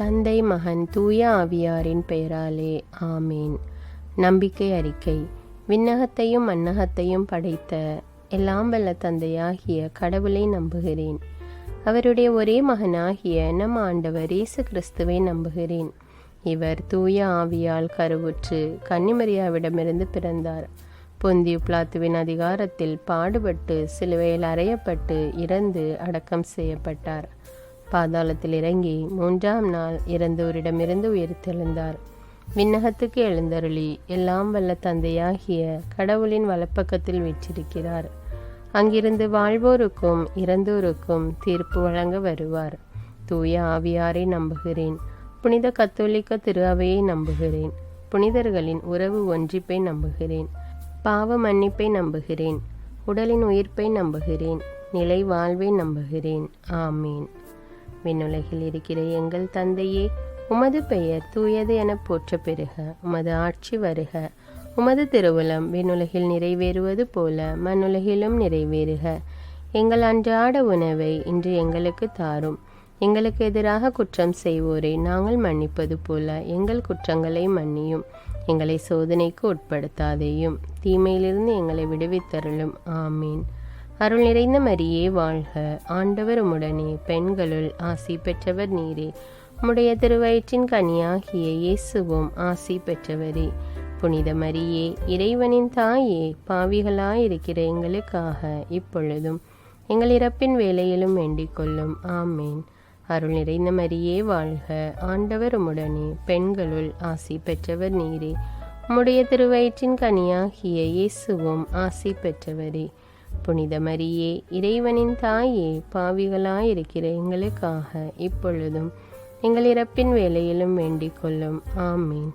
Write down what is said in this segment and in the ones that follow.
தந்தை, மகன், தூய ஆவியாரின் பெயராலே ஆமேன். நம்பிக்கை அறிக்கை. விண்ணகத்தையும் மண்ணகத்தையும் படைத்த எல்லாம் வல்ல தந்தையாகிய கடவுளை நம்புகிறேன். அவருடைய ஒரே மகனாகிய நம் ஆண்டவர் இயேசு கிறிஸ்துவை நம்புகிறேன். இவர் தூய ஆவியால் கருவுற்று கன்னிமரியாவிடமிருந்து பிறந்தார். பொந்தியு பிலாத்துவின் அதிகாரத்தில் பாடுபட்டு சிலுவையில் அறையப்பட்டு இறந்து அடக்கம் செய்யப்பட்டார். பாதாளத்தில் இறங்கி 3ஆம் நாள் இறந்தோரிடமிருந்து உயிர்த்தெழுந்தார். விண்ணகத்துக்கு எழுந்தருளி எல்லாம் வல்ல தந்தையாகிய கடவுளின் வலப்பக்கத்தில் வீற்றிருக்கிறார். அங்கிருந்து வாழ்வோருக்கும் இறந்தோருக்கும் தீர்ப்பு வழங்க வருவார். தூய ஆவியாரை நம்புகிறேன். புனித கத்தோலிக்க திரு அவையை நம்புகிறேன். புனிதர்களின் உறவு ஒன்றிப்பை நம்புகிறேன். பாவ மன்னிப்பை நம்புகிறேன். உடலின் உயிர்ப்பை நம்புகிறேன். நிலை வாழ்வை நம்புகிறேன். ஆமீன். விண்ணுலகில் இருக்கிற எங்கள் தந்தையே, உமது பெயர் தூயது என போற்ற பெறுக. உமது ஆட்சி வருக. உமது திருவுளம் விண்ணுலகில் நிறைவேறுவது போல மண்ணுலகிலும் நிறைவேறுக. எங்கள் அன்றாட உணவை இன்று எங்களுக்கு தாரும். எங்களுக்கு எதிராக குற்றம் செய்வோரை நாங்கள் மன்னிப்பது போல எங்கள் குற்றங்களை மன்னியும். எங்களை சோதனைக்கு உட்படுத்தாதேயும், தீமையிலிருந்து எங்களை விடுவித்தருளும். ஆமீன். அருள் நிறைந்த மரியே வாழ்க. ஆண்டவர் உம்முடனே, பெண்களுள் ஆசி பெற்றவர் நீரே. உம்முடைய திருவயிற்றின் கனியாகிய இயேசுவும் ஆசி பெற்றவரே. புனித மரியே, இறைவனின் தாயே, பாவிகளாயிருக்கிற எங்களுக்காக இப்பொழுதும் எங்கள் இறப்பின் வேளையிலும் வேண்டிக் கொள்ளும். ஆமீன். அருள் நிறைந்த மரியே வாழ்க. ஆண்டவர் உம்முடனே, பெண்களுள் ஆசி பெற்றவர் நீரே. உம்முடைய திருவயிற்றின் கனியாகிய இயேசுவும் ஆசி பெற்றவரே. புனித மரியே, இறைவனின் தாயே, பாவிகளாயிருக்கிற எங்களுக்காக இப்பொழுதும் எங்கள் இறப்பின் வேளையிலும் வேண்டிக் கொள்ளும். ஆமீன்.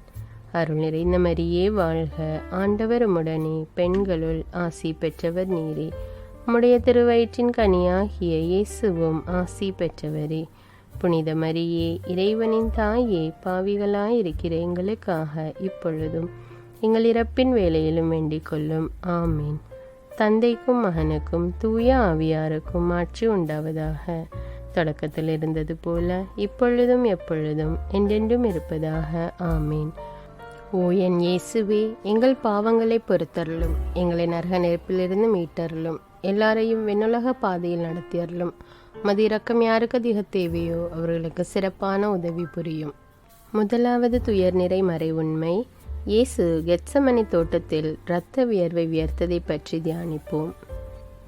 அருள் நிறைந்த மரியே வாழ்க. ஆண்டவர் உம்முடனே, பெண்களுள் ஆசி பெற்றவர் நீரே. உம்முடைய திருவயிற்றின் கனியாகிய இயேசுவும் ஆசி பெற்றவரே. புனித மரியே, இறைவனின் தாயே, பாவிகளாயிருக்கிற எங்களுக்காக இப்பொழுதும் எங்கள் இறப்பின் வேளையிலும் வேண்டிக் கொள்ளும். ஆமீன். தந்தைக்கும் மகனுக்கும் தூய ஆவியாருக்கும் ஆட்சி உண்டாவதாக. தொடக்கத்தில் இருந்தது போல இப்பொழுதும் எப்பொழுதும் என்றென்றும் இருப்பதாக. ஆமீன். ஓ என் இயேசுவே, எங்கள் பாவங்களை பொறுத்தருளும். எங்களை நரக நெருப்பிலிருந்து மீட்டருளும். எல்லாரையும் விண்ணுலக பாதையில் நடத்தியருளும். மது இரக்கம் யாருக்கு அதிக தேவையோ அவர்களுக்கு சிறப்பான உதவி புரியும். முதலாவது துயர் நிறை மறை உண்மை. இயேசு கெத்சமனி தோட்டத்தில் இரத்த வியர்வை வியர்த்ததை பற்றி தியானிப்போம்.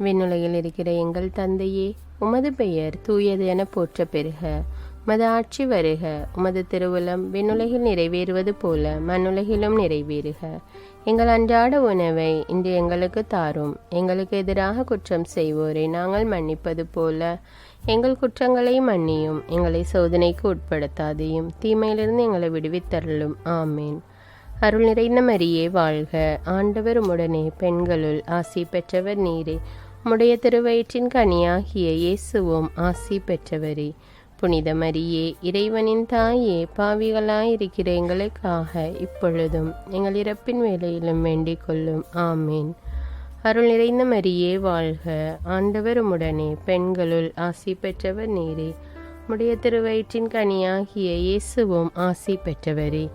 விண்ணுலகில் இருக்கிற எங்கள் தந்தையே, உமது பெயர் தூயது என போற்ற பெறுக. உமது ஆட்சி வருக. உமது திருவுளம் விண்ணுலகில் நிறைவேறுவது போல மண்ணுலகிலும் நிறைவேறுக. எங்கள் அன்றாட உணவை இன்று எங்களுக்கு தாரும். எங்களுக்கு எதிராக குற்றம் செய்வோரை நாங்கள் மன்னிப்பது போல எங்கள் குற்றங்களை மன்னியும். எங்களை சோதனைக்கு உட்படுத்தாதையும், தீமையிலிருந்து எங்களை விடுவித்தருளும். ஆமீன். அருள் நிறைந்த மரியே வாழ்க. ஆண்டவர் உம்முடனே, பெண்களுள் ஆசி பெற்றவர் நீரே. உம்முடைய திருவயிற்றின் கனியாகிய இயேசுவும் ஆசி பெற்றவரே. புனித மரியே, இறைவனின் தாயே, பாவிகளாயிருக்கிற எங்களுக்காக இப்பொழுதும் எங்கள் இறப்பின் வேளையிலும் வேண்டிக் கொள்ளும். ஆமீன். அருள் நிறைந்த மரியே வாழ்க. ஆண்டவர் உம்முடனே, பெண்களுள் ஆசி பெற்றவர் நீரே. உம்முடைய திருவயிற்றின் கனியாகிய இயேசுவும் ஆசி பெற்றவரே.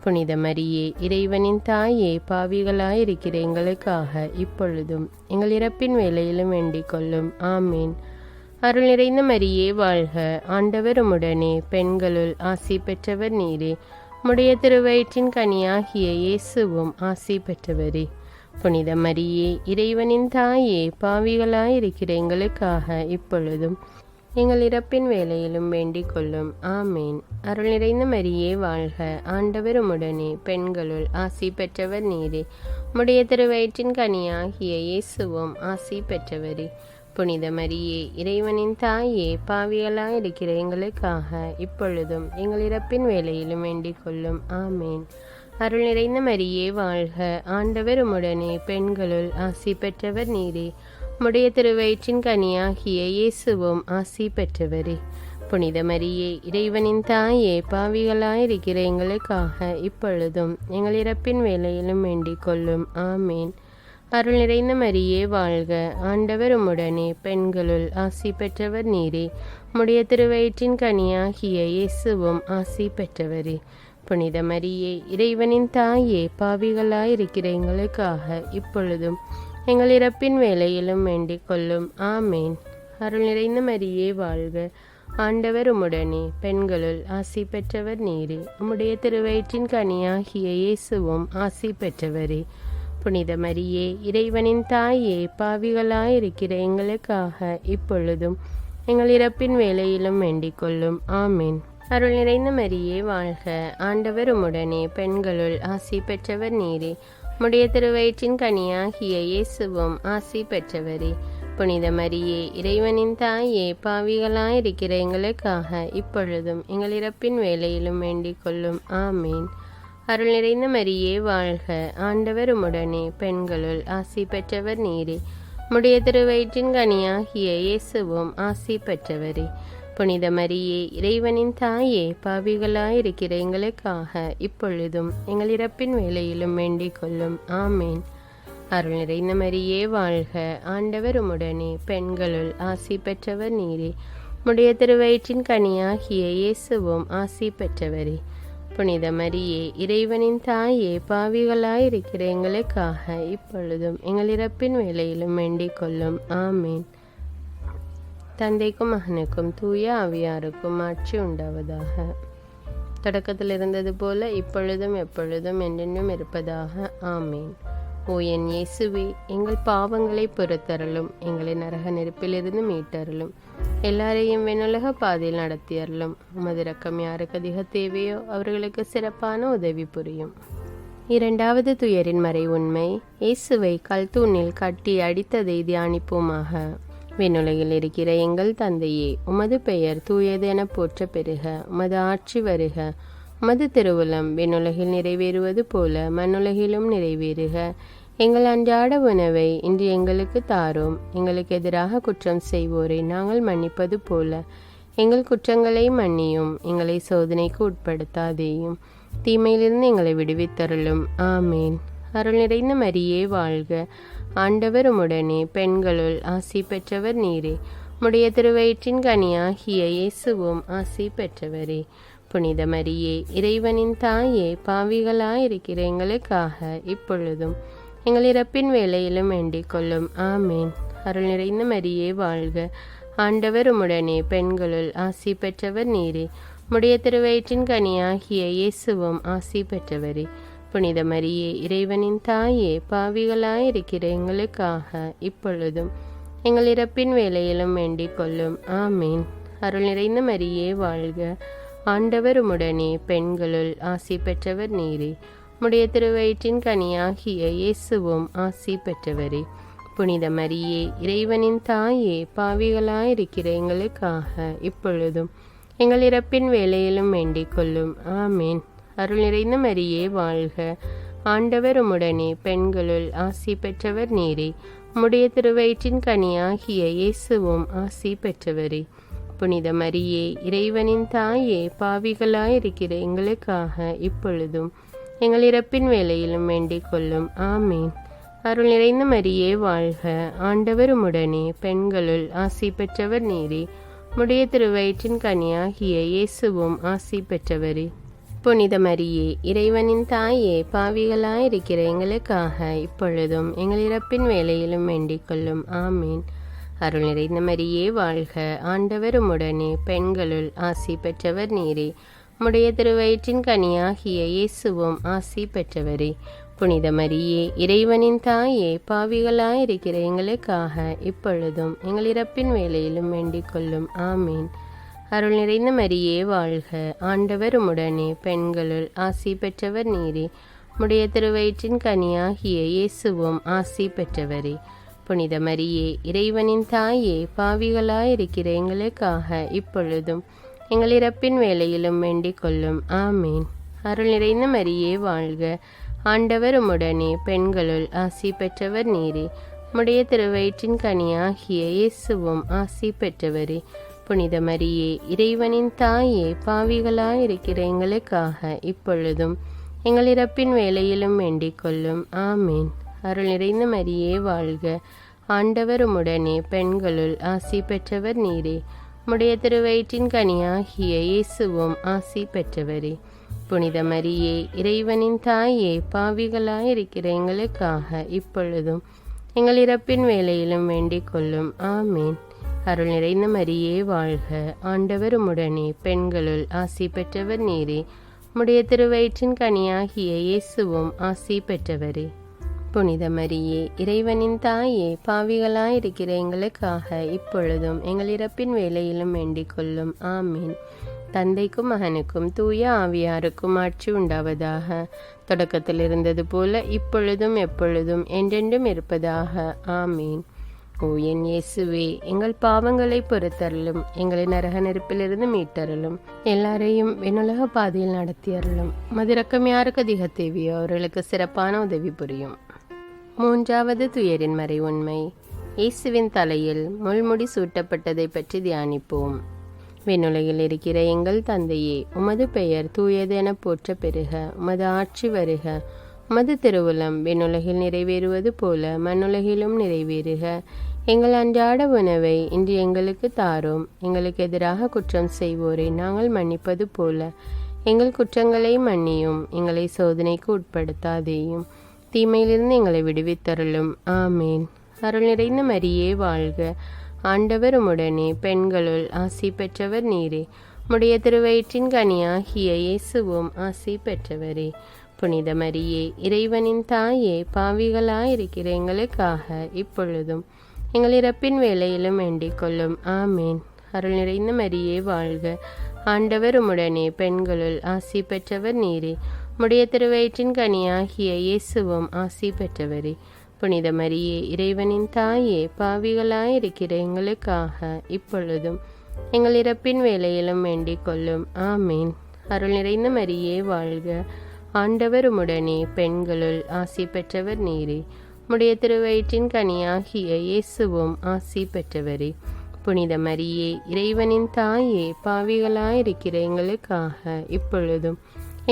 புனித மரியே, இறைவனின் தாயே, பாவிகளாயிருக்கிற எங்களுக்காக இப்பொழுதும் எங்கள் இறப்பின் வேளையிலும் வேண்டிக் கொள்ளும். ஆமீன். அருள் நிறைந்த மரியே வாழ்க. ஆண்டவர் உம்முடனே, பெண்களுள் ஆசி பெற்றவர் நீரே. உம்முடைய திருவயிற்றின் கனியாகிய இயேசுவும் ஆசி பெற்றவரே. புனித மரியே, இறைவனின் தாயே, பாவிகளாயிருக்கிற எங்களுக்காக இப்பொழுதும் எங்கள் இறப்பின் வேளையிலும் வேண்டிக் கொள்ளும். ஆமீன். அருள் நிறைந்த மரியே வாழ்க. ஆண்டவர் உம்முடனே, பெண்களுள் ஆசி பெற்றவர் நீரே. உம்முடைய திருவயிற்றின் கனியாகிய இயேசுவும் ஆசி பெற்றவரே. புனித மரியே, இறைவனின் தாயே, பாவிகளாயிருக்கிற எங்களுக்காக இப்பொழுதும் எங்கள் இறப்பின் வேளையிலும் வேண்டிக் கொள்ளும். ஆமீன். அருள் நிறைந்த மரியே வாழ்க. ஆண்டவர் உம்முடனே, பெண்களுள் ஆசி பெற்றவர் நீரே. உம்முடைய திருவயிற்றின் கனியாகிய இயேசுவும் ஆசி பெற்றவரே. புனித மரியே, இறைவனின் தாயே, பாவிகளாயிருக்கிற எங்களுக்காக இப்பொழுதும் எங்கள் இறப்பின் வேளையிலும் வேண்டிக் கொள்ளும். ஆமீன். அருள் நிறைந்த மரியே வாழ்க, ஆண்டவர் உம்முடனே, பெண்களுள் ஆசி பெற்றவர் நீரே. உம்முடைய திருவயிற்றின் கனியாகிய இயேசுவும் ஆசி பெற்றவரே. புனித மரியே, இறைவனின் தாயே, பாவிகளாயிருக்கிற எங்களுக்காக இப்பொழுதும் எங்கள் இறப்பின் வேளையிலும் வேண்டிக் கொள்ளும். ஆமேன். அருள் நிறைந்த மரியே வாழ்க, ஆண்டவர் உம்முடனே, பெண்களுள் ஆசி பெற்றவர் நீரே. உம்முடைய திருவயிற்றின் கனியாகிய இயேசுவும் ஆசி பெற்றவரே. புனித மரியே, இறைவனின் தாயே, பாவிகளாயிருக்கிற எங்களுக்காக இப்பொழுதும் எங்கள் இறப்பின் வேளையிலும் வேண்டிக் கொள்ளும். ஆமேன். அருள் நிறைந்த மரியே வாழ்க, ஆண்டவர் உம்முடனே, பெண்களுள் ஆசி பெற்றவர் நீரே. உம்முடைய திருவயிற்றின் கனியாகிய இயேசுவும் ஆசி பெற்றவரே. புனித மரியே, இறைவனின் தாயே, பாவிகளாயிருக்கிற எங்களுக்காக இப்பொழுதும் எங்கள் இறப்பின் வேளையிலும் வேண்டிக் கொள்ளும். ஆமேன். அருள் நிறைந்த மரியே வாழ்க, ஆண்டவர் உம்முடனே, பெண்களுள் ஆசி பெற்றவர் நீரே. உம்முடைய திருவயிற்றின் கனியாகிய இயேசுவும் ஆசி பெற்றவரே. புனித மரியே, இறைவனின் தாயே, பாவிகளாயிருக்கிற எங்களுக்காக இப்பொழுதும் எங்கள் இறப்பின் வேளையிலும் வேண்டிக் கொள்ளும். ஆமேன். அருள் நிறைந்த மரியே வாழ்க, ஆண்டவர் உம்முடனே, பெண்களுள் ஆசி பெற்றவர் நீரே. உம்முடைய திருவயிற்றின் கனியாகிய இயேசுவும் ஆசி பெற்றவரே. புனித மரியே, இறைவனின் தாயே, பாவிகளாயிருக்கிற எங்களுக்காக இப்பொழுதும் எங்கள் இறப்பின் வேளையிலும் வேண்டிக் கொள்ளும். ஆமேன். தந்தைக்கும் மகனுக்கும் தூய ஆவியாருக்கும் ஆட்சி உண்டாவதாக. தொடக்கத்தில் இருந்தது போல இப்பொழுதும் எப்பொழுதும் என்றென்றும் இருப்பதாக. ஆமேன். ஓ என் இயேசுவே, எங்கள் பாவங்களை பொறுத்தருளும், எங்களை நரக நெருப்பிலிருந்து மீட்டருளும், எல்லாரையும் விண்ணுலக பாதையில் நடத்தியருளும். உமது இரக்கம் யாருக்கு அதிக தேவையோ அவர்களுக்கு சிறப்பான உதவி புரியும். இரண்டாவது துயரின் மறை உண்மை. இயேசுவை கல்தூணில் கட்டி அடித்ததை தியானிப்போமாக. விண்ணுலகில் இருக்கிற எங்கள் தந்தையே, உமது பெயர் தூயது என போற்ற பெறுக. உமது ஆட்சி வருக. உமது திருவுளம் விண்ணுலகில் நிறைவேறுவது போல மண்ணுலகிலும் நிறைவேறுக. எங்கள் அன்றாட உணவை இன்று எங்களுக்கு தாரும். எங்களுக்கு எதிராக குற்றம் செய்வோரை நாங்கள் மன்னிப்பது போல எங்கள் குற்றங்களை மன்னியும். எங்களை சோதனைக்கு உட்படுத்தாதேயும், தீமையிலிருந்து எங்களை விடுவித்தருளும். ஆமேன். அருள் நிறைந்த மரியே வாழ்க, ஆண்டவர் உம்முடனே, பெண்களுள் ஆசி பெற்றவர் நீரே. உம்முடைய திருவயிற்றின் கனியாகிய இயேசுவும் ஆசி பெற்றவரே. புனித மரியே, இறைவனின் தாயே, பாவிகளாயிருக்கிற எங்களுக்காக இப்பொழுதும் எங்கள் இறப்பின் வேளையிலும் வேண்டிக் கொள்ளும். ஆமேன். அருள் நிறைந்த மரியே வாழ்க, ஆண்டவர் உம்முடனே, பெண்களுள் ஆசி பெற்றவர் நீரே. உம்முடைய திருவயிற்றின் கனியாகிய இயேசுவும் ஆசி பெற்றவரே. புனித மரியே, இறைவனின் தாயே, பாவிகளாயிருக்கிற எங்களுக்காக இப்பொழுதும் எங்கள் இறப்பின் வேளையிலும் வேண்டிக் கொள்ளும். ஆமேன். அருள் நிறைந்த மரியே வாழ்க, ஆண்டவர் உம்முடனே, பெண்களுள் ஆசி பெற்றவர் நீரே. உம்முடைய திருவயிற்றின் கனியாகிய இயேசுவும் ஆசி பெற்றவரே. புனித மரியே, இறைவனின் தாயே, பாவிகளாயிருக்கிற எங்களுக்காக இப்பொழுதும் எங்கள் இறப்பின் வேளையிலும் வேண்டிக் கொள்ளும். ஆமேன். அருள் நிறைந்த மரியே வாழ்க, ஆண்டவர் உம்முடனே, பெண்களுள் ஆசி பெற்றவர் நீரே. உம்முடைய திருவயிற்றின் கனியாகிய இயேசுவும் ஆசி பெற்றவரே. புனித மரியே, இறைவனின் தாயே, பாவிகளாயிருக்கிற எங்களுக்காக இப்பொழுதும் எங்கள் இறப்பின் வேளையிலும் வேண்டிக் கொள்ளும். ஆமேன். அருள் நிறைந்த மரியே வாழ்க, ஆண்டவர் உம்முடனே, பெண்களுள் ஆசி பெற்றவர் நீரே. உம்முடைய திருவயிற்றின் கனியாகிய இயேசுவும் ஆசி பெற்றவரே. புனித மரியே, இறைவனின் தாயே, பாவிகளாயிருக்கிற எங்களுக்காக இப்பொழுதும் எங்கள் இறப்பின் வேளையிலும் வேண்டிக் கொள்ளும். ஆமேன். அருள் நிறைந்த மரியே வாழ்க, ஆண்டவர் உம்முடனே, பெண்களுள் ஆசி பெற்றவர் நீரே. உம்முடைய திருவயிற்றின் கனியாகிய இயேசுவும் ஆசி பெற்றவரே. புனித மரியே, இறைவனின் தாயே, பாவிகளாயிருக்கிற எங்களுக்காக இப்பொழுதும் எங்கள் இறப்பின் வேளையிலும் வேண்டிக் கொள்ளும். ஆமேன். அருள் நிறைந்த மரியே வாழ்க, ஆண்டவர் உம்முடனே, பெண்களுள் ஆசி பெற்றவர் நீரே. உம்முடைய திருவயிற்றின் கனியாகிய இயேசுவும் ஆசி பெற்றவரே. புனித மரியே, இறைவனின் தாயே, பாவிகளாயிருக்கிற எங்களுக்காக இப்பொழுதும் எங்கள் இறப்பின் வேளையிலும் வேண்டிக் கொள்ளும். ஆமேன். அருள் நிறைந்த மரியே வாழ்க, ஆண்டவர் உம்முடனே, பெண்களுள் ஆசி பெற்றவர் நீரே. உம்முடைய திருவயிற்றின் கனியாகிய இயேசுவும் ஆசி பெற்றவரே. புனித மரியே, இறைவனின் தாயே, பாவிகளாயிருக்கிற எங்களுக்காக இப்பொழுதும் எங்கள் இறப்பின் வேளையிலும் வேண்டிக் கொள்ளும். ஆமேன். அருள் நிறைந்த மரியே வாழ்க. ஆண்டவர் உம்முடனே, பெண்களுள் ஆசி பெற்றவர் நீரே. உம்முடைய திருவயிற்றின் கனியாகிய இயேசுவும் ஆசி பெற்றவரே. புனித மரியே, இறைவனின் தாயே, பாவிகளாயிருக்கிற எங்களுக்காக இப்பொழுதும் எங்கள் இறப்பின் வேளையிலும் வேண்டிக் கொள்ளும். ஆமீன். அருள் நிறைந்த மரியே வாழ்க. ஆண்டவர் உம்முடனே, பெண்களுள் ஆசி பெற்றவர் நீரே. உம்முடைய திருவயிற்றின் கனியாகிய இயேசுவும் ஆசி பெற்றவரே. புனித மரியே, இறைவனின் தாயே, பாவிகளாயிருக்கிற எங்களுக்காக இப்பொழுதும் எங்கள் இறப்பின் வேளையிலும் வேண்டிக் கொள்ளும். ஆமீன். தந்தைக்கும் மகனுக்கும் தூய ஆவியாருக்கும் ஆட்சி உண்டாவதாக. தொடக்கத்தில் இருந்தது போல இப்பொழுதும் எப்பொழுதும் என்றென்றும் இருப்பதாக. ஆமீன். ஓ என் இயேசுவே, எங்கள் பாவங்களை பொறுத்தருளும், எங்களை நரக நெருப்பிலிருந்து மீட்டருளும், எல்லாரையும் விண்ணுலக பாதையில் நடத்தியருளும். மதிரக்கம் யாருக்கு அதிக தேவையோ அவர்களுக்கு சிறப்பான உதவி புரியும். மூன்றாவது துயரின் மறை உண்மை. இயேசுவின் தலையில் முள்முடி சூட்டப்பட்டதை பற்றி தியானிப்போம். விண்ணுலகில் இருக்கிற எங்கள் தந்தையே, உமது பெயர் தூயது என போற்ற பெறுக. உமது ஆட்சி வருக. உமது திருவுளம் விண்ணுலகில் நிறைவேறுவது போல மண்ணுலகிலும் நிறைவேறுக. எங்கள் அன்றாட உணவை இன்று எங்களுக்கு தாரும். எங்களுக்கு எதிராக குற்றம் செய்வோரை நாங்கள் மன்னிப்பது போல எங்கள் குற்றங்களை மன்னியும். எங்களை சோதனைக்கு உட்படுத்தாதேயும், தீமையிலிருந்து எங்களை விடுவித்தருளும். ஆமீன். அருள் நிறைந்த மரியே வாழ்க. ஆண்டவர் உம்முடனே, பெண்களுள் ஆசி பெற்றவர் நீரே. உம்முடைய திருவயிற்றின் கனியாகிய இயேசுவும் ஆசி பெற்றவரே. புனித மரியே, இறைவனின் தாயே, பாவிகளாயிருக்கிற எங்களுக்காக இப்பொழுதும் எங்கள் இறப்பின் வேளையிலும் வேண்டிக் கொள்ளும். ஆமீன். அருள் நிறைந்த மரியே வாழ்க. ஆண்டவர் உம்முடனே, பெண்களுள் ஆசி பெற்றவர் நீரே. உம்முடைய திருவயிற்றின் கனியாகிய இயேசுவும் ஆசி பெற்றவரே. புனித மரியே, இறைவனின் தாயே, பாவிகளாயிருக்கிற எங்களுக்காக இப்பொழுதும் எங்கள் இறப்பின் வேளையிலும் வேண்டிக் கொள்ளும். ஆமீன். அருள் நிறைந்த மரியே வாழ்க. ஆண்டவர் உம்முடனே, பெண்களுள் ஆசி பெற்றவர் நீரே. உம்முடைய திருவயிற்றின் கனியாகிய இயேசுவும் ஆசி பெற்றவரே. புனித மரியே, இறைவனின் தாயே, பாவிகளாயிருக்கிற எங்களுக்காக இப்பொழுதும்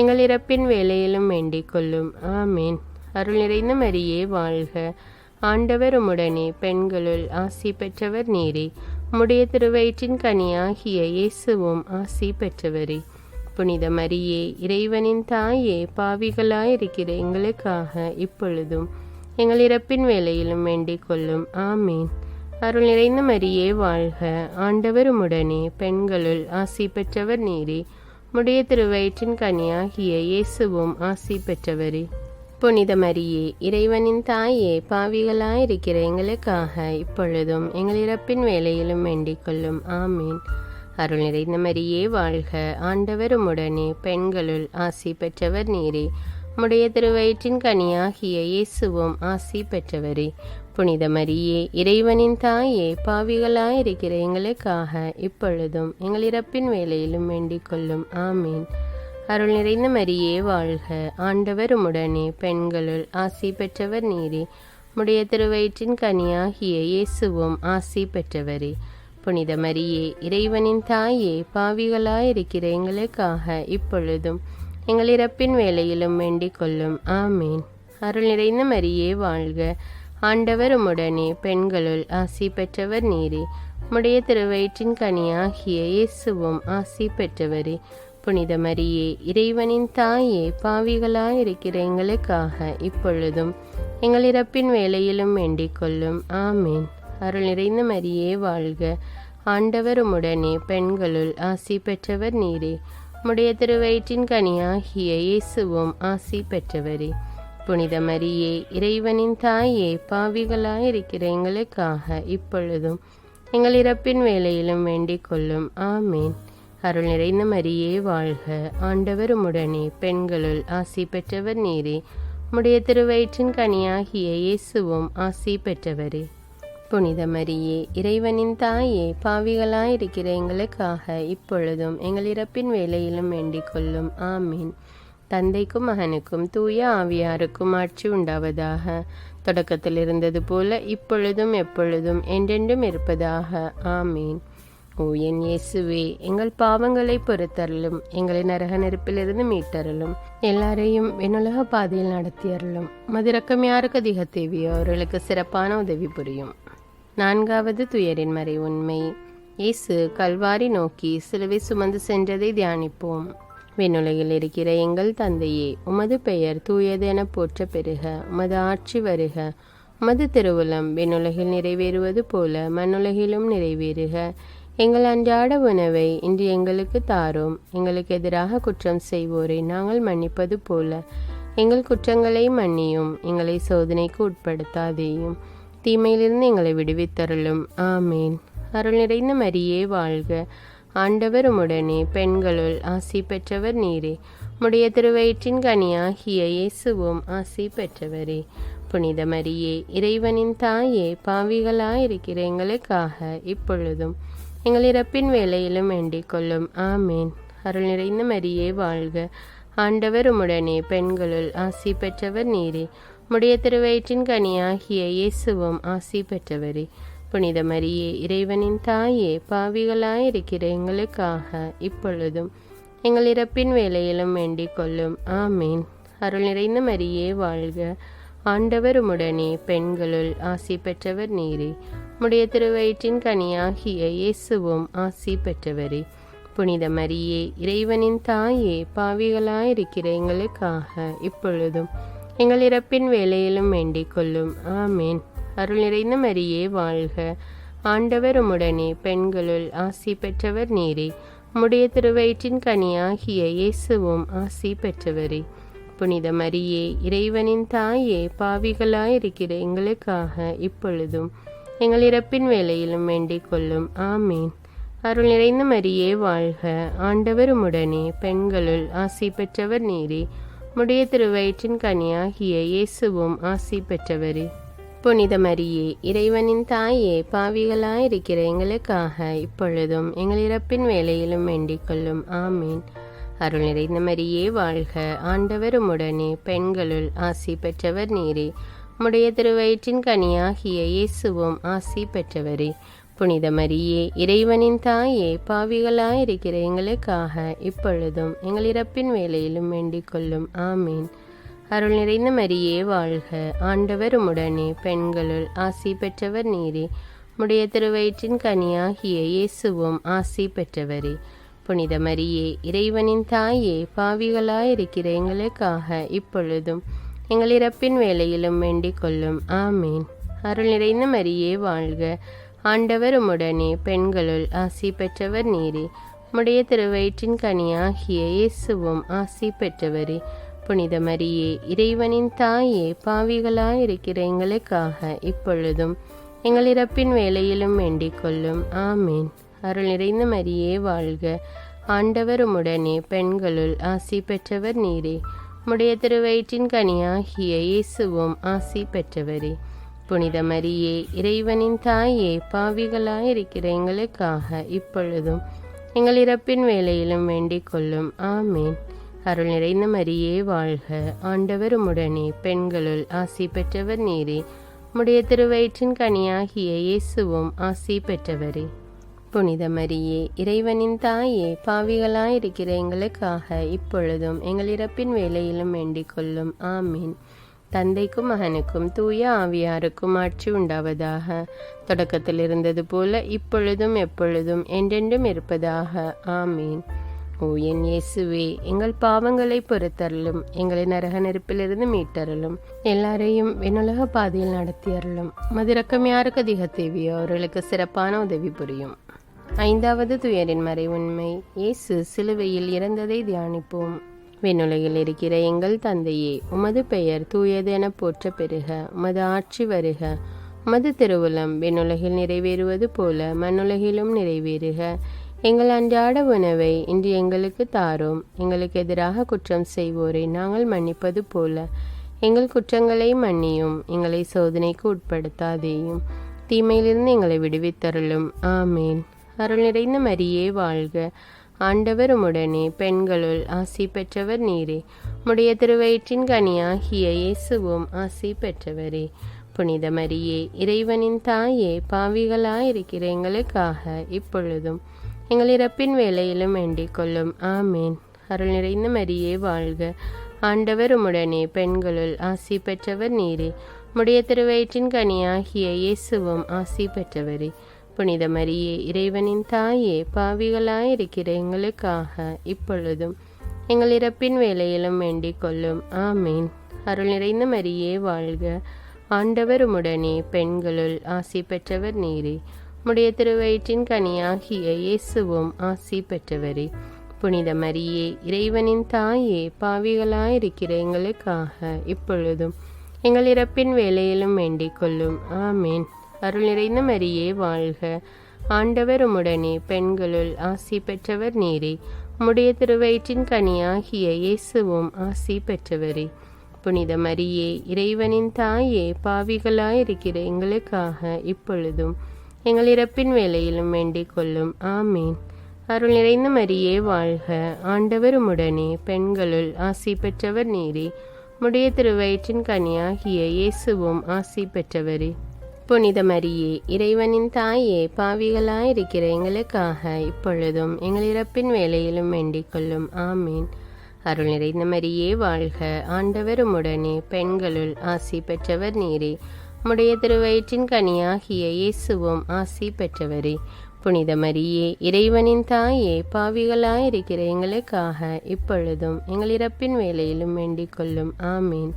எங்கள் இறப்பின் வேளையிலும் வேண்டிக் கொள்ளும். ஆமீன். அருள் நிறைந்த மரியே வாழ்க. ஆண்டவர் உம்முடனே, பெண்களுள் ஆசி பெற்றவர் நீரே. உம்முடைய திருவயிற்றின் கனியாகிய இயேசுவும் ஆசி பெற்றவரே. புனித மரியே, இறைவனின் தாயே, பாவிகளாயிருக்கிற எங்களுக்காக இப்பொழுதும் எங்கள் இறப்பின் வேளையிலும் வேண்டிக் கொள்ளும். ஆமீன். அருள் நிறைந்த மரியே வாழ்க. ஆண்டவர் உம்முடனே, பெண்களுள் ஆசி பெற்றவர் நீரே. உம்முடைய திருவயிற்றின் கனியாகிய இயேசுவும் ஆசி பெற்றவரே. புனித மரியே, இறைவனின் தாயே, பாவிகளாயிருக்கிற எங்களுக்காக இப்பொழுதும் எங்கள் இறப்பின் வேளையிலும் வேண்டிக் கொள்ளும். ஆமீன். அருள் நிறைந்த மரியே வாழ்க. ஆண்டவர் உம்முடனே, பெண்களுள் ஆசி பெற்றவர் நீரே. உம்முடைய திருவயிற்றின் கனியாகிய இயேசுவும் ஆசி பெற்றவரே. புனித மரியே, இறைவனின் தாயே, பாவிகளாயிருக்கிற எங்களுக்காக இப்பொழுதும் எங்கள் இறப்பின் வேளையிலும் வேண்டிக் கொள்ளும். ஆமீன். அருள் நிறைந்த மரியே வாழ்க. ஆண்டவர் உம்முடனே, பெண்களுள் ஆசி பெற்றவர் நீரே. உம்முடைய திருவயிற்றின் கனியாகிய இயேசுவும் ஆசி பெற்றவரே. புனித மரியே, இறைவனின் தாயே, பாவிகளாயிருக்கிற எங்களுக்காக இப்பொழுதும் எங்கள் இறப்பின் வேளையிலும் வேண்டிக் கொள்ளும். ஆமீன். அருள் நிறைந்த மரியே வாழ்க. ஆண்டவர் உம்முடனே, பெண்களுள் ஆசி பெற்றவர் நீரே. உம்முடைய திருவயிற்றின் கனியாகிய இயேசுவும் ஆசி பெற்றவரே. புனித மரியே, இறைவனின் தாயே, பாவிகளாயிருக்கிற எங்களுக்காக இப்பொழுதும் எங்கள் இறப்பின் வேளையிலும் வேண்டிக் கொள்ளும். ஆமீன். அருள் நிறைந்த மரியே வாழ்க. ஆண்டவர் உம்முடனே, பெண்களுள் ஆசி பெற்றவர் நீரே. உம்முடைய திருவயிற்றின் கனியாகிய இயேசுவும் ஆசி பெற்றவரே. புனித மரியே, இறைவனின் தாயே, பாவிகளாயிருக்கிற எங்களுக்காக இப்பொழுதும் எங்கள் இறப்பின் வேளையிலும் வேண்டிக் கொள்ளும். ஆமீன். அருள் நிறைந்த மரியே வாழ்க. ஆண்டவர் உம்முடனே, பெண்களுள் ஆசி பெற்றவர் நீரே. உம்முடைய திருவயிற்றின் கனியாகிய இயேசுவும் ஆசி பெற்றவரே. புனித மரியே, இறைவனின் தாயே, பாவிகளாயிருக்கிற எங்களுக்காக இப்பொழுதும் எங்கள் இறப்பின் வேளையிலும் வேண்டிக் கொள்ளும். ஆமீன். தந்தைக்கும் மகனுக்கும் தூய ஆவியாருக்கும் ஆட்சி உண்டாவதாக. தொடக்கத்தில் இருந்தது போல இப்பொழுதும் எப்பொழுதும் என்றென்றும் இருப்பதாக. ஆமீன். ஓ என் இயேசுவே, எங்கள் பாவங்களை பொறுத்தருளும், எங்களை நரக நெருப்பிலிருந்து மீட்டருளும், எல்லாரையும் விண்ணுலக பாதையில் நடத்தியருளும். மதிரக்கம் யாருக்கு அதிக தேவையோ அவர்களுக்கு சிறப்பான உதவி புரியும். 4வது துயரின் மறை உண்மை. இயேசு கல்வாரி நோக்கி சிலுவை சுமந்து சென்றதை தியானிப்போம். விண்ணுலகில் இருக்கிற எங்கள் தந்தையே, உமது பெயர் தூயது என போற்ற பெறுக. உமது ஆட்சி வருக. உமது திருவுளம் விண்ணுலகில் நிறைவேறுவது போல மண்ணுலகிலும் நிறைவேறுக. எங்கள் அன்றாட உணவை இன்று எங்களுக்கு தாரும். எங்களுக்கு எதிராக குற்றம் செய்வோரை நாங்கள் மன்னிப்பது போல எங்கள் குற்றங்களை மன்னியும். எங்களை சோதனைக்கு உட்படுத்தாதேயும், தீமையிலிருந்து எங்களை விடுவித்தருளும். ஆமேன். அருள் நிறைந்த மரியே வாழ்க. ஆண்டவர் உம்முடனே, பெண்களுள் ஆசி பெற்றவர் நீரே. உம்முடைய திருவயிற்றின் கனியாகிய இயேசுவும் ஆசி பெற்றவரே. புனித மரியே, இறைவனின் தாயே, பாவிகளாயிருக்கிற எங்களுக்காக இப்பொழுதும் எங்கள் இறப்பின் வேளையிலும் வேண்டிக் கொள்ளும். ஆமேன். அருள் நிறைந்த மரியே வாழ்க. ஆண்டவர் உம்முடனே, பெண்களுள் ஆசி பெற்றவர் நீரே. உம்முடைய திருவயிற்றின் கனியாகிய இயேசுவும் ஆசி பெற்றவரே. புனித மரியே, இறைவனின் தாயே, பாவிகளாயிருக்கிற எங்களுக்காக இப்பொழுதும் எங்கள் இறப்பின் வேளையிலும் வேண்டிக் கொள்ளும். ஆமேன். அருள் நிறைந்த மரியே வாழ்க. ஆண்டவர் உம்முடனே, பெண்களுள் ஆசி பெற்றவர் நீரே. உம்முடைய திருவயிற்றின் கனியாகிய இயேசுவும் ஆசி பெற்றவரே. புனித மரியே, இறைவனின் தாயே, பாவிகளாயிருக்கிற எங்களுக்காக இப்பொழுதும் எங்கள் இறப்பின் வேளையிலும் வேண்டிக் கொள்ளும். ஆமேன். அருள் நிறைந்த மரியே வாழ்க. ஆண்டவர் உம்முடனே, பெண்களுள் ஆசி பெற்றவர் நீரே. உம்முடைய திருவயிற்றின் கனியாகிய இயேசுவும் ஆசி பெற்றவரே. புனித மரியே, இறைவனின் தாயே, பாவிகளாயிருக்கிற எங்களுக்காக இப்பொழுதும் எங்கள் இறப்பின் வேளையிலும் வேண்டிக் கொள்ளும். ஆமேன். அருள் நிறைந்த மரியே வாழ்க. ஆண்டவர் உம்முடனே, பெண்களுள் ஆசி பெற்றவர் நீரே. உம்முடைய திருவயிற்றின் கனியாகிய இயேசுவும் ஆசி பெற்றவரே. புனித மரியே, இறைவனின் தாயே, பாவிகளாயிருக்கிற எங்களுக்காக இப்பொழுதும் எங்கள் இறப்பின் வேளையிலும் வேண்டிக் கொள்ளும். ஆமேன். அருள் நிறைந்த மரியே வாழ்க. ஆண்டவர் உம்முடனே, பெண்களுள் ஆசி பெற்றவர் நீரே. உம்முடைய திருவயிற்றின் கனியாகிய இயேசுவும் ஆசி பெற்றவரே. புனித மரியே, இறைவனின் தாயே, பாவிகளாயிருக்கிற எங்களுக்காக இப்பொழுதும் எங்கள் இறப்பின் வேளையிலும் வேண்டிக் கொள்ளும். ஆமேன். அருள் நிறைந்த மரியே வாழ்க. ஆண்டவர் உம்முடனே, பெண்களுள் ஆசி பெற்றவர் நீரே. உம்முடைய திருவயிற்றின் கனியாகிய இயேசுவும் ஆசி பெற்றவரே. புனித மரியே, இறைவனின் தாயே, பாவிகளாயிருக்கிற எங்களுக்காக இப்பொழுதும் எங்கள் இறப்பின் வேளையிலும் வேண்டிக் கொள்ளும். ஆமேன். அருள் நிறைந்த மரியே வாழ்க. ஆண்டவர் உம்முடனே, பெண்களுள் ஆசி பெற்றவர் நீரே. உம்முடைய திருவயிற்றின் கனியாகிய இயேசுவும் ஆசி பெற்றவரே. புனித மரியே, இறைவனின் தாயே, பாவிகளாயிருக்கிற எங்களுக்காக இப்பொழுதும் எங்கள் இறப்பின் வேளையிலும் வேண்டிக் கொள்ளும். ஆமேன். அருள் நிறைந்த மரியே வாழ்க. ஆண்டவர் உம்முடனே, பெண்களுள் ஆசி பெற்றவர் நீரே. உம்முடைய திருவயிற்றின் கனியாகிய இயேசுவும் ஆசி பெற்றவரே. புனித மரியே, இறைவனின் தாயே, பாவிகளாயிருக்கிற எங்களுக்காக இப்பொழுதும் எங்கள் இறப்பின் வேளையிலும் வேண்டிக் கொள்ளும். ஆமேன். அருள் நிறைந்த மரியே வாழ்க. ஆண்டவர் உம்முடனே, பெண்களுள் ஆசி பெற்றவர் நீரே. உம்முடைய திருவயிற்றின் கனியாகிய இயேசுவும் ஆசி பெற்றவரே. புனித மரியே, இறைவனின் தாயே, பாவிகளாயிருக்கிற எங்களுக்காக இப்பொழுதும் எங்கள் இறப்பின் வேளையிலும் வேண்டிக் கொள்ளும். ஆமீன். தந்தைக்கும் மகனுக்கும் தூய ஆவியாருக்கும் ஆட்சி உண்டாவதாக. தொடக்கத்தில் இருந்தது போல இப்பொழுதும் எப்பொழுதும் என்றென்றும் இருப்பதாக. ஆமீன். ஓ என் இயேசுவே, எங்கள் பாவங்களை பொறுத்தருளும், எங்களை நரக நெருப்பிலிருந்து மீட்டருளும், எல்லாரையும் விண்ணுலக பாதையில் நடத்தியருளும். மதிரக்கம் யாருக்கு அதிக தேவையோ அவர்களுக்கு சிறப்பான உதவி புரியும். 5வது துயரின் மறை உண்மை. இயேசு சிலுவையில் இறந்ததை தியானிப்போம். விண்ணுலகில் இருக்கிற எங்கள் தந்தையே, உமது பெயர் தூயது என போற்ற பெறுக. உமது ஆட்சி வருக. உமது திருவுளம் விண்ணுலகில் நிறைவேறுவது போல மண்ணுலகிலும் நிறைவேறுக. எங்கள் அன்றாட உணவை இன்று எங்களுக்கு தாரும். எங்களுக்கு எதிராக குற்றம் செய்வோரை நாங்கள் மன்னிப்பது போல எங்கள் குற்றங்களை மன்னியும். எங்களை சோதனைக்கு உட்படுத்தாதேயும், தீமையிலிருந்து எங்களை விடுவித்தருளும். ஆமேன். அருள் நிறைந்த மரியே வாழ்க. ஆண்டவர் உம்முடனே, பெண்களுள் ஆசி பெற்றவர் நீரே. உம்முடைய திருவயிற்றின் கனியாகிய இயேசுவும் ஆசி பெற்றவரே. புனித மரியே, இறைவனின் தாயே, பாவிகளாயிருக்கிற எங்களுக்காக இப்பொழுதும் எங்கள் இறப்பின் வேளையிலும் வேண்டிக் கொள்ளும். ஆமேன். அருள் நிறைந்த மரியே வாழ்க. ஆண்டவர் உம்முடனே, பெண்களுள் ஆசி பெற்றவர் நீரே. உம்முடைய திருவயிற்றின் கனியாகிய இயேசுவும் ஆசி பெற்றவரே. புனித மரியே, இறைவனின் தாயே, பாவிகளாயிருக்கிற எங்களுக்காக இப்பொழுதும் எங்கள் இறப்பின் வேளையிலும் வேண்டிக் கொள்ளும். ஆமேன். அருள் நிறைந்த மரியே வாழ்க. ஆண்டவர் உம்முடனே, பெண்களுள் ஆசி பெற்றவர் நீரே. உம்முடைய திருவயிற்றின் கனியாகிய இயேசுவும் ஆசி பெற்றவரே. புனித மரியே, இறைவனின் தாயே, பாவிகளாயிருக்கிற எங்களுக்காக இப்பொழுதும் எங்கள் இறப்பின் வேளையிலும் வேண்டிக் கொள்ளும். ஆமேன். அருள் நிறைந்த மரியே வாழ்க. ஆண்டவர் உம்முடனே, பெண்களுள் ஆசி பெற்றவர் நீரே. உம்முடைய திருவயிற்றின் கனியாகிய இயேசுவும் ஆசி பெற்றவரே. புனித மரியே, இறைவனின் தாயே, பாவிகளாயிருக்கிற எங்களுக்காக இப்பொழுதும் எங்கள் இறப்பின் வேளையிலும் வேண்டிக் கொள்ளும். ஆமேன். அருள் நிறைந்த மரியே வாழ்க. ஆண்டவர் உம்முடனே, பெண்களுள் ஆசி பெற்றவர் நீரே. உம்முடைய திருவயிற்றின் கனியாகிய இயேசுவும் ஆசி பெற்றவரே. புனித மரியே, இறைவனின் தாயே, பாவிகளாயிருக்கிற எங்களுக்காக இப்பொழுதும் எங்கள் இறப்பின் வேளையிலும் வேண்டிக் கொள்ளும். ஆமேன். அருள் நிறைந்த மரியே வாழ்க. ஆண்டவர் உம்முடனே, பெண்களுள் ஆசி பெற்றவர் நீரே. உம்முடைய திருவயிற்றின் கனியாகிய இயேசுவும் ஆசி பெற்றவரே. புனித மரியே, இறைவனின் தாயே, பாவிகளாயிருக்கிற எங்களுக்காக இப்பொழுதும் எங்கள் இறப்பின் வேளையிலும் வேண்டிக் கொள்ளும். ஆமேன்.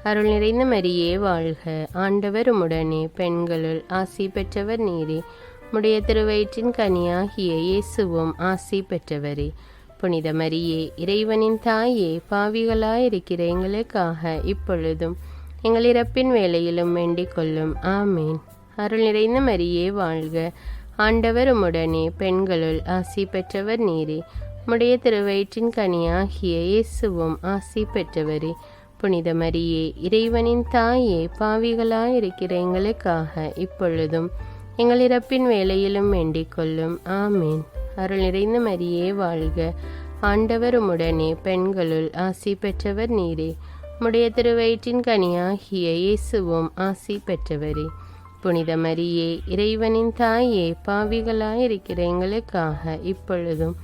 அருள் நிறைந்த மரியே வாழ்க. ஆண்டவர் உம்முடனே, பெண்களுள் ஆசி பெற்றவர் நீரே. உம்முடைய திருவயிற்றின் கனியாகிய இயேசுவும் ஆசி பெற்றவரே. புனித மரியே, இறைவனின் தாயே, பாவிகளாயிருக்கிற எங்களுக்காக இப்பொழுதும் எங்கள் இறப்பின் வேளையிலும் வேண்டிக் கொள்ளும். ஆமேன். அருள் நிறைந்த மரியே வாழ்க. ஆண்டவர் உம்முடனே, பெண்களுள் ஆசி பெற்றவர் நீரே. உம்முடைய திருவயிற்றின் கனியாகிய இயேசுவும் ஆசி பெற்றவரே. புனித மரியே, இறைவனின் தாயே, பாவிகளாயிருக்கிற எங்களுக்காக இப்பொழுதும் எங்கள் இறப்பின் வேளையிலும் வேண்டிக் கொள்ளும். ஆமேன். அருள் நிறைந்த மரியே வாழ்க. ஆண்டவர் உம்முடனே, பெண்களுள் ஆசி பெற்றவர் நீரே. உம்முடைய திருவயிற்றின் கனியாகிய இயேசுவும் ஆசி பெற்றவரே. புனித மரியே, இறைவனின் தாயே, பாவிகளாயிருக்கிற எங்களுக்காக இப்பொழுதும்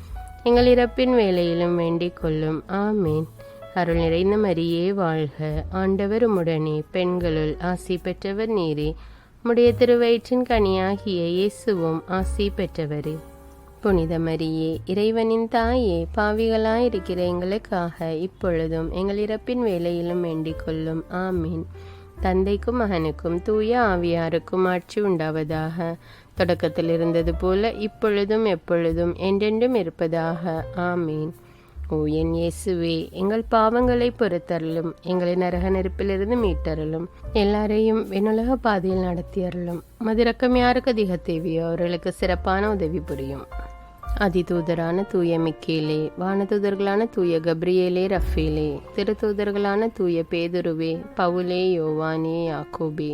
எங்கள் இறப்பின் வேளையிலும் வேண்டிக் கொள்ளும். ஆமேன். அருள் நிறைந்த மரியே வாழ்க. ஆண்டவர் உம்முடனே, பெண்களுள் ஆசி பெற்றவர் நீரே. உம்முடைய திருவயிற்றின் கனியாகிய இயேசுவும் ஆசி பெற்றவரே. புனித மரியே, இறைவனின் தாயே, பாவிகளாயிருக்கிற எங்களுக்காக இப்பொழுதும் எங்கள் இறப்பின் வேளையிலும் வேண்டிக் கொள்ளும். ஆமீன். தந்தைக்கும் மகனுக்கும் தூய ஆவியாருக்கும் ஆட்சி உண்டாவதாக. தொடக்கத்தில் இருந்தது போல இப்பொழுதும் எப்பொழுதும் என்றென்றும் இருப்பதாக. ஆமீன். ஓ என் இயேசுவே, எங்கள் பாவங்களை பொறுத்தருளும், எங்களை நரக நெருப்பிலிருந்து மீட்டருளும், எல்லாரையும் விண்ணுலக பாதையில் நடத்தியருளும். மதிரக்கம் யாருக்கு அதிக தேவையோ அவர்களுக்கு சிறப்பான உதவி புரியும். அதிதூதரான தூய மிக்கேலே, வானதூதர்களான தூய கப்ரியேலே, ரஃபேலே, திருத்தூதர்களான தூய பேதுருவே, பவுலே, யோவானே, யாக்கோபே,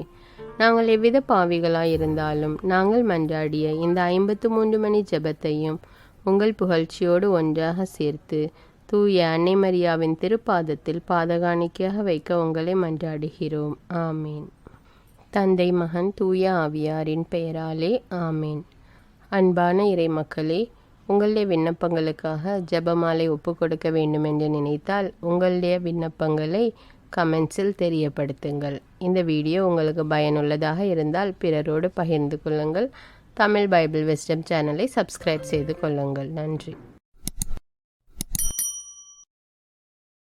நாங்கள் எவ்வித பாவிகளாயிருந்தாலும் நாங்கள் மன்றாடிய இந்த 53 மணி ஜெபத்தையும் உங்கள் புகழ்ச்சியோடு ஒன்றாக சேர்த்து தூய அன்னை மரியாவின் திருப்பாதத்தில் பாதகாணிக்கையாக வைக்க உங்களை மன்றாடுகிறோம். ஆமீன். தந்தை, மகன், தூய ஆவியாரின் பெயராலே ஆமீன். அன்பான இறை மக்களே, உங்களுடைய விண்ணப்பங்களுக்காக ஜெபமாலை ஒப்பு கொடுக்க வேண்டும் என்று நினைத்தால் உங்களுடைய விண்ணப்பங்களை கமெண்ட்ஸில் தெரியப்படுத்துங்கள். இந்த வீடியோ உங்களுக்கு பயனுள்ளதாக இருந்தால் பிறரோடு பகிர்ந்து கொள்ளுங்கள். தமிழ் பைபிள் விஸ்டம் சேனலை சப்ஸ்கிரைப் செய்து கொள்ளுங்கள். நன்றி.